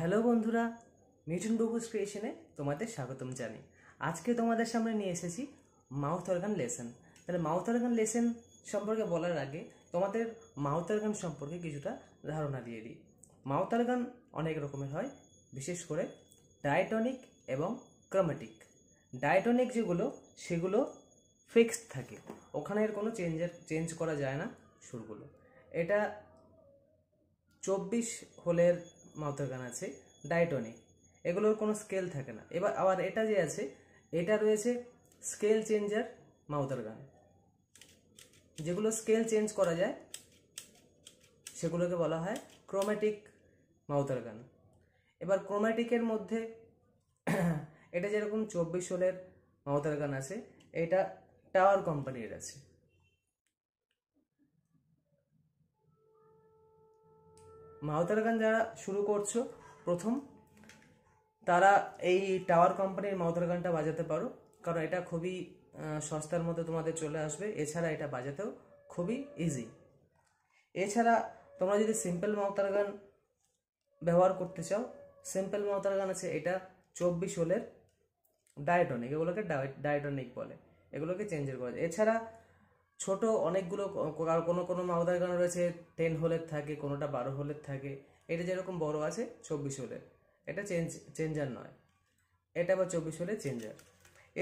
Hello বন্ধুরা, মিঠুন বাবুস ক্রিয়েশনে তোমাদের স্বাগতম জানাই। আজকে তোমাদের সামনে নিয়ে এসেছি মাউথ অর্গান লেসন। তাহলে মাউথ অর্গান লেসন সম্পর্কে বলার আগে তোমাদের মাউথ অর্গান সম্পর্কে কিছুটা ধারণা দিয়ে দিই। মাউথ অর্গান অনেক রকমের হয়, বিশেষ করে ডায়াটনিক এবং ক্রোম্যাটিক। ডায়াটনিক যেগুলো সেগুলো ফিক্সড থাকে, ওখানে এর কোনো চেঞ্জ করা যায় না সুরগুলো। এটা 24 হোলের মাউথ অর্গান আছে ডায়াটনিক, এগুলোর কোনো স্কেল থাকে না। এবার আবার এটা যে আছে, এটা রয়েছে স্কেল চেঞ্জার মাউথ অর্গান, যেগুলো স্কেল চেঞ্জ করা যায় সেগুলোকে বলা হয় ক্রোম্যাটিক মাউথ অর্গান। এবার ক্রোম্যাটিকের মধ্যে এটা যেরকম 24 হোলের মাউথ অর্গান আছে, এটা টাওয়ার কোম্পানির আছে। মাউথ অর্গান যারা শুরু করছো প্রথম, তারা এই টাওয়ার কোম্পানির মাউথ অর্গানটা বাজাতে পারো, কারণ এটা খুবই সস্তার মধ্যে তোমাদের চলে আসবে। এছাড়া এটা বাজাতেও খুবই ইজি। এছাড়া তোমরা যদি সিম্পল মাউথ অর্গান ব্যবহার করতে চাও, সিম্পল মাউথ অর্গান আছে, এটা 24 হোলের ডায়াটনিক, এগুলোকে ডায়াটনিক বলে, এগুলোকে চেঞ্জের করা যায়। এছাড়া ছোট অনেকগুলো কোনো কোনো মাউথ অর্গান রয়েছে 10 হোলের থাকে, কোনোটা 12 হোলের থাকে। এটা যেরকম বড় আছে 24 হোলের, এটা চেঞ্জার নয়, এটা আবার 24 হোলের চেঞ্জার।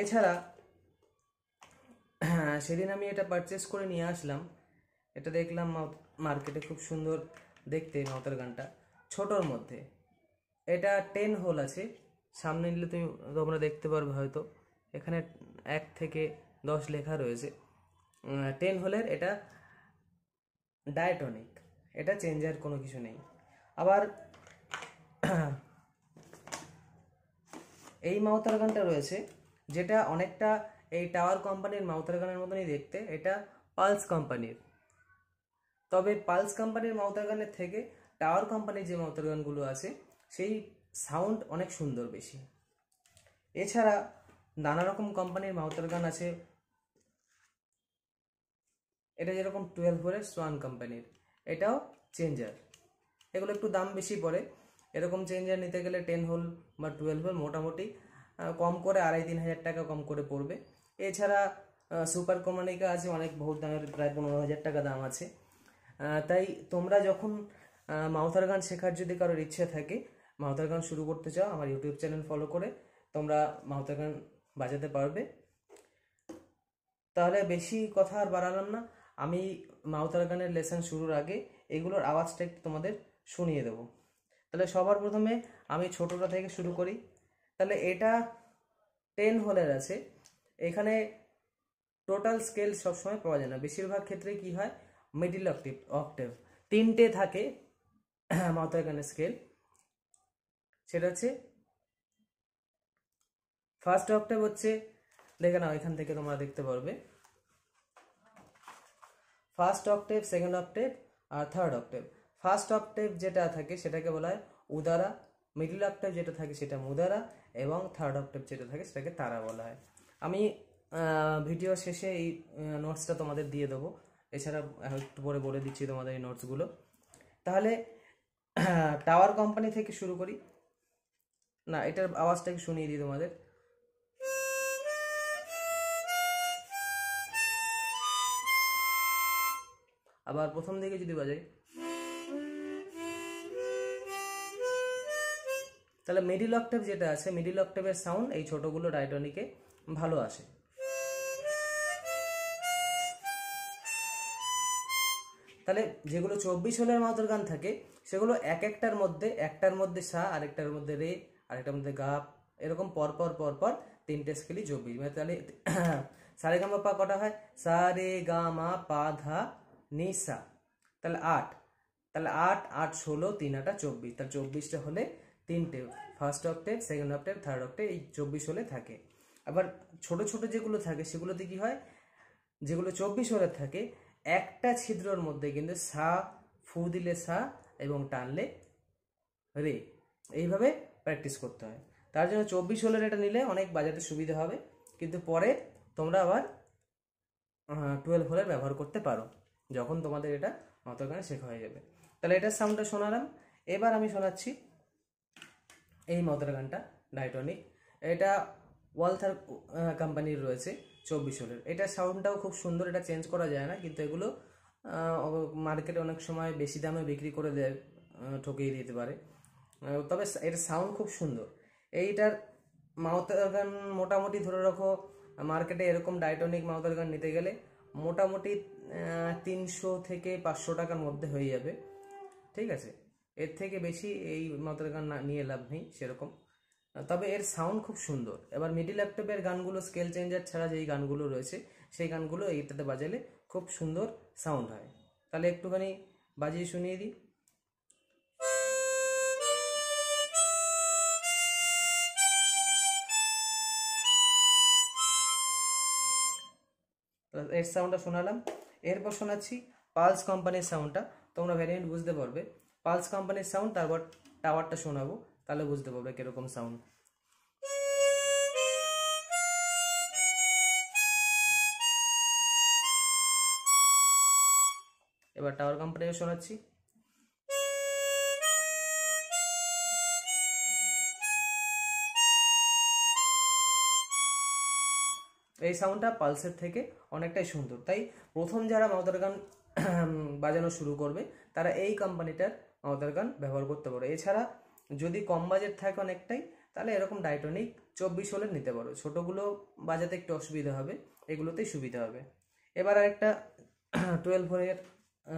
এছাড়া সেদিন আমি এটা পারচেস করে নিয়ে আসলাম, এটা দেখলাম মার্কেটে খুব সুন্দর দেখতে মাউথ অর্গানটা, ছোটোর মধ্যে। এটা 10 হোল আছে, সামনে নিলে তোমরা দেখতে পারবে হয়তো, এখানে 1 থেকে 10 লেখা রয়েছে। 10 হোলের এটা ডায়াটনিক, এটা চেঞ্জার কোনো কিছু নেই। আবার এই মাউথ অর্গানটা রয়েছে, যেটা অনেকটা এই টাওয়ার কোম্পানির মাউথ অর্গানের মতনই দেখতে, এটা পালস কোম্পানির। তবে পালস কোম্পানির মাউথ অর্গানের থেকে টাওয়ার কোম্পানির যে মাউথ অর্গানগুলো আছে সেই সাউন্ড অনেক সুন্দর বেশি। এছাড়া নানা রকম কোম্পানির মাউথ অর্গান আছে, এটা যেরকম 12 হোলের সোয়ান কোম্পানির, এটাও চেঞ্জার। এগুলো একটু দাম বেশি পড়ে, এরকম চেঞ্জার নিতে গেলে 10 হোল বা 12 হোল মোটামুটি কম করে 2,5-3 হাজার টাকা কম করে পড়বে। এছাড়া সুপার কোম্পানিকা আছে, অনেক বহুত দামের, প্রায় 15,000 টাকা দাম আছে। তাই তোমরা যখন মাউথ অর্গান শেখার যদি কারোর ইচ্ছে থাকে, মাউথ অর্গান শুরু করতে চাও, আমার ইউটিউব চ্যানেল ফলো করে তোমরা মাউথ অর্গান বাজাতে পারবে। তাহলে বেশি কথা আর বাড়ালাম না, আমি মাউথ অর্গানের লেসন শুরুর আগে এগুলোর আওয়াজটা একটু তোমাদের শুনিয়ে দেবো। তাহলে সবার প্রথমে আমি ছোটোটা থেকে শুরু করি। তাহলে এটা 10 হোলের আছে, এখানে টোটাল স্কেল সবসময় পাওয়া যায় না, বেশিরভাগ ক্ষেত্রে কি হয়, মিডিল অক্টেভ 3টে থাকে মাউথ অর্গানের স্কেল। সেটা হচ্ছে ফার্স্ট অক্টেভ হচ্ছে, দেখে নাও এখান থেকে তোমরা দেখতে পারবে, ফার্স্ট অক্টেভ, সেকেন্ড অক্টেভ আর থার্ড অক্টেভ। ফার্স্ট অক্টেভ যেটা থাকে সেটাকে বলা হয় উদারা, মিডল অক্টেভ যেটা থাকে সেটা মুদারা, এবং থার্ড অক্টেভ যেটা থাকে সেটাকে তারা বলা হয়। আমি ভিডিও শেষে এই নোটসটা তোমাদের দিয়ে দেবো, এছাড়া একটু পরে বলে দিচ্ছি তোমাদের এই নোটসগুলো। তাহলে টাওয়ার কোম্পানি থেকে শুরু করি, না এটার আওয়াজটাকে শুনিয়ে দিই তোমাদের। আবার প্রথম দিকে যদি বাজাই, তাহলে মিডিল অক্টেভ যেটা আছে, মিডিল অক্টেভের সাউন্ড এই ছোটগুলো ডায়াটনিকে ভালো আসে। তাহলে যেগুলো 24 হোলের মাউথ অর্গান থাকে সেগুলো একটার মধ্যে সা, আরেকটার মধ্যে রে, আরেকটার মধ্যে গাপ, এরকম পরপর 3টে স্কেলই 24। মানে তাহলে সারে গা মা পা কটা হয়, সা রে গা মা পা ধা নি সা, তাহলে 8, তাহলে 8 8 16 3 8 24, তাহলে 24টা হলে 3টে, first octave, second octave, third octave, এই 24 হলে থাকে। আবার ছোট ছোট যেগুলো থাকে সেগুলোতে কি হয়, যেগুলো 24 হোলের থাকে একটা ছিদ্রর মধ্যে কিন্তু সা, ফু দিলে সা এবং টানলে রে, এইভাবে প্র্যাকটিস করতে হয়। তার জন্য 24 হোলের এটা নিলে অনেক বাজাতে সুবিধা হবে, কিন্তু পরে তোমরা আবার 12 হোলের ব্যবহার করতে পারো যখন তোমাদের এটা মাউথ অর্গানে শেখা হয়ে যাবে। তাহলে এটার সাউন্ডটা শোনালাম। এবার আমি শোনাচ্ছি এই মাউথের গানটা ডাইটনিক, এটা ওয়ালথার কোম্পানির রয়েছে 24 হোলের। এটা সাউন্ডটাও খুব সুন্দর, এটা চেঞ্জ করা যায় না, কিন্তু এগুলো মার্কেটে অনেক সময় বেশি দামে বিক্রি করে দেয়, ঠকিয়ে দিতে পারে। তবে এটা সাউন্ড খুব সুন্দর। এইটার মাউথের গান মোটামুটি ধরে রাখো মার্কেটে এরকম ডাইটনিক মাউথের গান নিতে গেলে মোটামুটি 300 থেকে 500 টাকার মধ্যে হয়ে যাবে, ঠিক আছে। এর থেকে বেশি এই মাউথের গান নিয়ে লাভ নেই সেরকম। তবে এর সাউন্ড খুব সুন্দর। এবার মিডি ল্যাপটপের গানগুলো স্কেল চেঞ্জার ছাড়া যেই গানগুলো রয়েছে সেই গানগুলো এইটাতে বাজালে খুব সুন্দর সাউন্ড হয়। তাহলে একটুখানি বাজিয়ে শুনিয়ে দিই। এর সাউন্ডটা শোনালাম। এরপর শোনাচ্ছি পালস কোম্পানির সাউন্ডটা। তোমরা ভ্যারিয়েন্ট বুঝতে পারবে। পালস কোম্পানির সাউন্ড, তারপর টাওয়ারটা শোনাবো, তাহলে বুঝতে পারবে কিরকম সাউন্ড। এবার টাওয়ার কোম্পানিও শোনাচ্ছি। এই সাউন্ডটা পালসের থেকে অনেকটাই সুন্দর। তাই প্রথম যারা মাউথের গান বাজানো শুরু করবে তারা এই কোম্পানিটার মাউথের গান ব্যবহার করতে পারো। এছাড়া যদি কম বাজেট থাকে অনেকটাই, তাহলে এরকম ডাইটনিক 24 হোলের নিতে পারো। ছোটোগুলো বাজাতে একটু অসুবিধা হবে, এগুলোতেই সুবিধা হবে। এবার আরেকটা 12 হোলের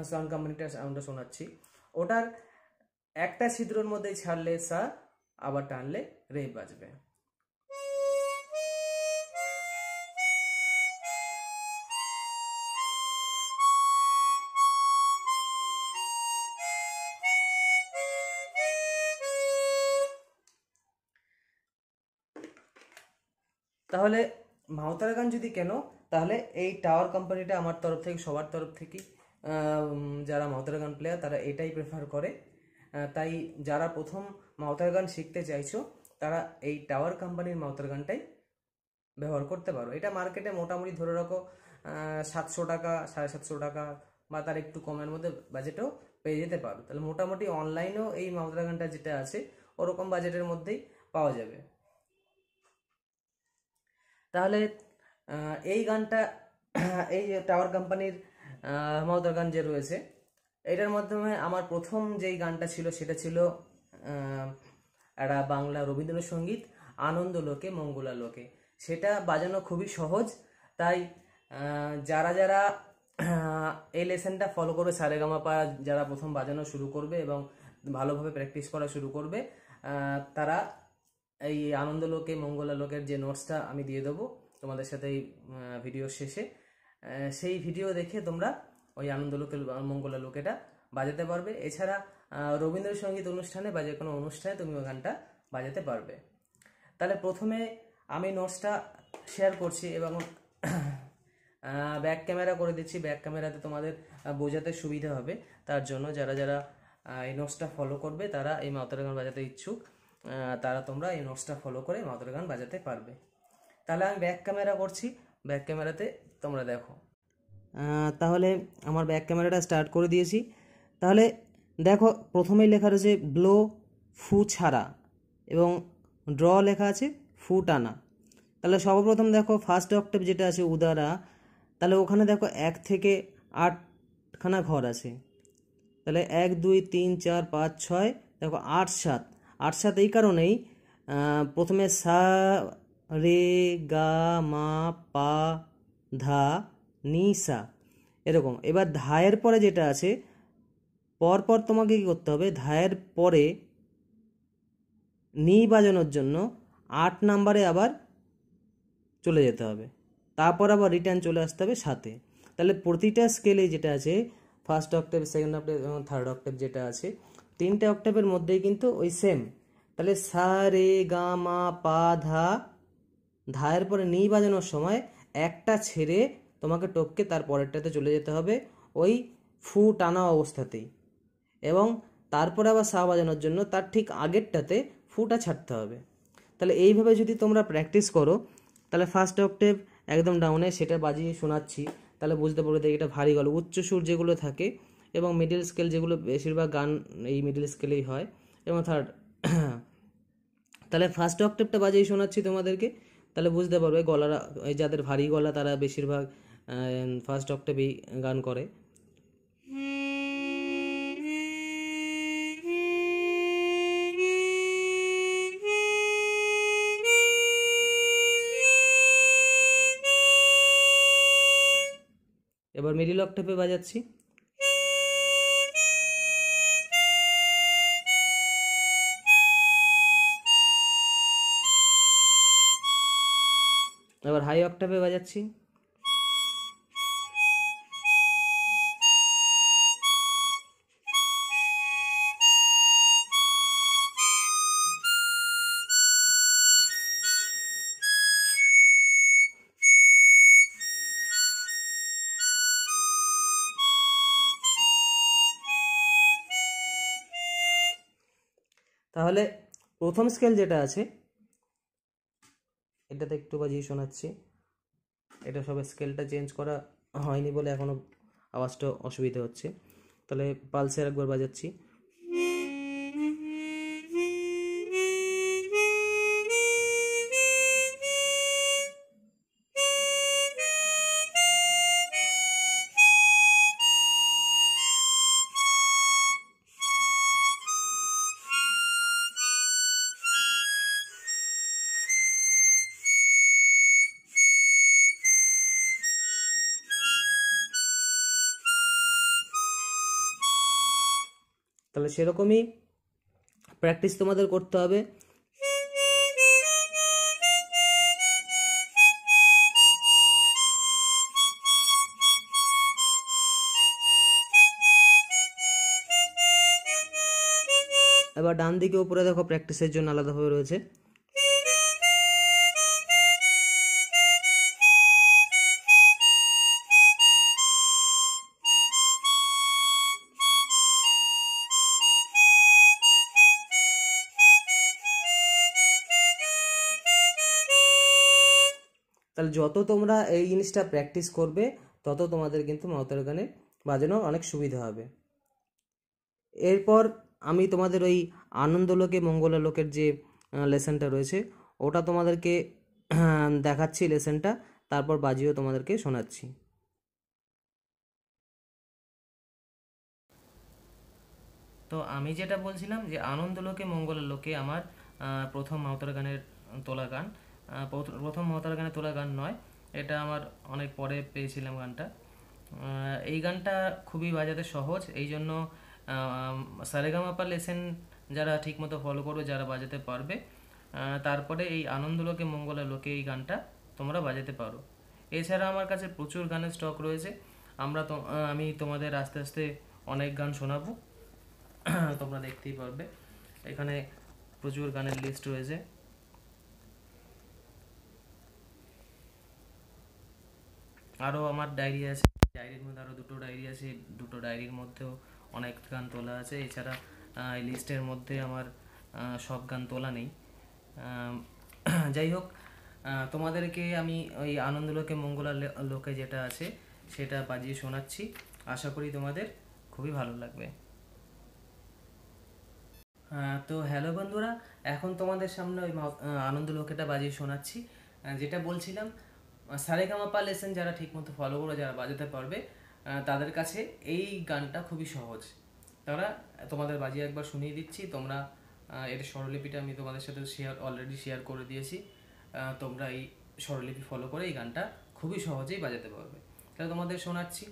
সাউন্ড কোম্পানিটার সাউন্ডটা শোনাচ্ছি। ওটার একটা ছিদ্রর মধ্যেই ছাড়লে সা, আবার টানলে রে বাজবে। তাহলে মাউথের গান যদি কেন, তাহলে এই টাওয়ার কোম্পানিটা আমার তরফ থেকে, সবার তরফ থেকে যারা মাউথের গান প্লেয়ার তারা এটাই প্রেফার করে। তাই যারা প্রথম মাউথের গান শিখতে চাইছো তারা এই টাওয়ার কোম্পানির মাউথের গানটাই ব্যবহার করতে পারো। এটা মার্কেটে মোটামুটি ধরে রাখো 700 টাকা, 750 টাকা বা তার একটু কমের মধ্যে বাজেটেও পেয়ে যেতে পারো। তাহলে মোটামুটি অনলাইনেও এই মাউথের গানটা যেটা আছে ওরকম বাজেটের মধ্যেই পাওয়া যাবে। তাহলে এই গানটা, এই টাওয়ার কোম্পানির মাউথের গান যে রয়েছে, এটার মাধ্যমে আমার প্রথম যেই গানটা ছিল সেটা ছিল একটা বাংলা রবীন্দ্রসঙ্গীত, আনন্দ লোকে মঙ্গলা লোকে। সেটা বাজানো খুবই সহজ। তাই যারা যারা এই লেসনটা ফলো করবে, সারেগামাপা যারা প্রথম বাজানো শুরু করবে এবং ভালোভাবে প্র্যাকটিস করা শুরু করবে, তারা এই আনন্দ লোকে মঙ্গলা লোকের যে নোটসটা আমি দিয়ে দেবো তোমাদের সাথে এই ভিডিওর শেষে, সেই ভিডিও দেখে তোমরা ওই আনন্দ লোকে মঙ্গলা লোকেটা বাজাতে পারবে। এছাড়া রবীন্দ্রসঙ্গীত অনুষ্ঠানে বা যে কোনো অনুষ্ঠানে তুমি ওই গানটা বাজাতে পারবে। তাহলে প্রথমে আমি নোটসটা শেয়ার করছি এবং ব্যাক ক্যামেরা করে দিচ্ছি। ব্যাক ক্যামেরাতে তোমাদের বোঝাতে সুবিধা হবে, তার জন্য যারা যারা এই নোটসটা ফলো করবে তারা এই মাউথের গান বাজাতে ইচ্ছুক, তারা তোমরা এই নোটসটা ফলো করে মাউথের গান বাজাতে পারবে। তাহলে আমি ব্যাক ক্যামেরা করছি, ব্যাক ক্যামেরাতে তোমরা দেখো। তাহলে আমার ব্যাক ক্যামেরাটা স্টার্ট করে দিয়েছি। তাহলে দেখো প্রথমেই লেখা রয়েছে ব্লো ফু ছাড়া এবং ড্র লেখা আছে ফু টানা। তাহলে সর্বপ্রথম দেখো ফার্স্ট অক্টেভ যেটা আছে উদারা, তাহলে ওখানে দেখো 1 থেকে 8খানা ঘর আছে। তাহলে 1 2 3 4 5 6, দেখো 8 7, 8 7 এই কারণেই প্রথমে সা রে গা মা পা ধা নি সা এরকম। এবার ধায়ের পরে যেটা আছে, পরপর তোমাকে কী করতে হবে, ধায়ের পরে নি বাজানোর জন্য 8 নাম্বারে আবার চলে যেতে হবে, তারপর আবার রিটার্ন চলে আসতে হবে 7-এ। তাহলে প্রতিটা স্কেলে যেটা আছে ফার্স্ট অক্টেভ, সেকেন্ড অক্টেভ এবং থার্ড অক্টেভ যেটা আছে, 3টে অক্টেভের মধ্যেই কিন্তু ওই সেম। তাহলে সা রে গা মা পা ধা, ধায়ের পরে নি বাজানোর সময় একটা ছেড়ে তোমাকে টপকে তার পরেরটাতে চলে যেতে হবে ওই ফু টানা অবস্থাতেই, এবং তারপরে আবার সা বাজানোর জন্য তার ঠিক আগেরটাতে ফুটা ছাড়তে হবে। তাহলে এইভাবে যদি তোমরা প্র্যাকটিস করো, তাহলে ফার্স্ট অক্টেভ একদম ডাউনে সেটা বাজিয়ে শোনাচ্ছি, তাহলে বুঝতে পারবে এটা ভারী গলা। উচ্চ সুর যেগুলো থাকে এবং মিডল স্কেল যেগুলো বেশিরভাগ গান এই মিডল স্কেলেই হয়, এবং থার্ড তাহলে ফার্স্ট অক্টেভটা বাজিয়ে শোনাচ্ছি তোমাদেরকে, তাহলে বুঝতে পারবে। গলার যাদের ভারী গলা তারা বেশিরভাগ ফার্স্ট অক্টেভেই গান করে। এবার মিডিল অক্টেভে বাজাচ্ছি। এবার হাই অক্টেভে বাজাচ্ছি। তাহলে প্রথম স্কেল যেটা আছে এটাতে একটু বাজিয়ে শোনাচ্ছি। এটা সব স্কেলটা চেঞ্জ করা হয়নি বলে এখনো আওয়াজটা অসুবিধা হচ্ছে। তাহলে পালসের একবার বাজাচ্ছি। তাহলে সেরকমই প্র্যাকটিস তোমাদের করতে হবে। এবার ডান দিকে উপরে দেখো প্র্যাকটিসের জন্য আলাদাভাবে রয়েছে। তাহলে যত তোমরা এই জিনিসটা প্র্যাকটিস করবে তত তোমাদের কিন্তু মাউতার গানে বাজানো অনেক সুবিধা হবে। এরপর আমি তোমাদের ওই আনন্দলোকে মঙ্গলালোকের যে লেসনটা রয়েছে ওটা তোমাদেরকে দেখাচ্ছি লেসনটা, তারপর বাজিয়েও তোমাদেরকে শোনাচ্ছি। তো আমি যেটা বলছিলাম যে আনন্দলোকে মঙ্গলালোকে আমার প্রথম মাউতার গানের তোলা গান, প্রথম মাউতার গানে তোলা গান নয়, এটা আমার অনেক পরে পেয়েছিলাম গানটা। এই গানটা খুবই বাজাতে সহজ, এই জন্য সারেগামাপা লেসেন যারা ঠিকমতো ফলো করবে, যারা বাজাতে পারবে, তারপরে এই আনন্দলোকে মঙ্গলালোকে এই গানটা তোমরা বাজাতে পারো। এছাড়া আমার কাছে প্রচুর গানের স্টক রয়েছে, আমি তোমাদের আস্তে আস্তে অনেক গান শোনাবো, তোমরা দেখতেই পারবে। এখানে প্রচুর গানের লিস্ট রয়েছে। আরও আমার ডায়েরি আছে, ডায়েরির মধ্যে আরও দুটো ডায়েরি আছে, দুটো ডায়েরির মধ্যেও অনেক গান তোলা আছে। এছাড়া এই লিস্টের মধ্যে আমার সব গান তোলা নেই। যাই হোক, তোমাদেরকে আমি ওই আনন্দলোকে মঙ্গলালোকে যেটা আছে সেটা বাজিয়ে শোনাচ্ছি, আশা করি তোমাদের খুবই ভালো লাগবে। তো হ্যালো বন্ধুরা, এখন তোমাদের সামনে ওই আনন্দলোকেটা বাজিয়ে শোনাচ্ছি। যেটা বলছিলাম, সারেগামাপা লেসেন যারা ঠিকমতো ফলো করে, যারা বাজাতে পারবে, তাদের কাছে এই গানটা খুবই সহজ। তারা তোমাদের বাজিয়ে একবার শুনিয়ে দিচ্ছি, তোমরা এর স্বরলিপিটা আমি তোমাদের সাথে অলরেডি শেয়ার করে দিয়েছি। তোমরা এই স্বরলিপি ফলো করে এই গানটা খুবই সহজেই বাজাতে পারবে। তাহলে তোমাদের শোনাচ্ছি।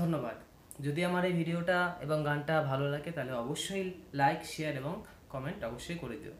ধন্যবাদ। যদি আমার এই ভিডিওটা এবং গানটা ভালো লাগে তাহলে অবশ্যই লাইক, শেয়ার এবং কমেন্ট অবশ্যই করে দিও।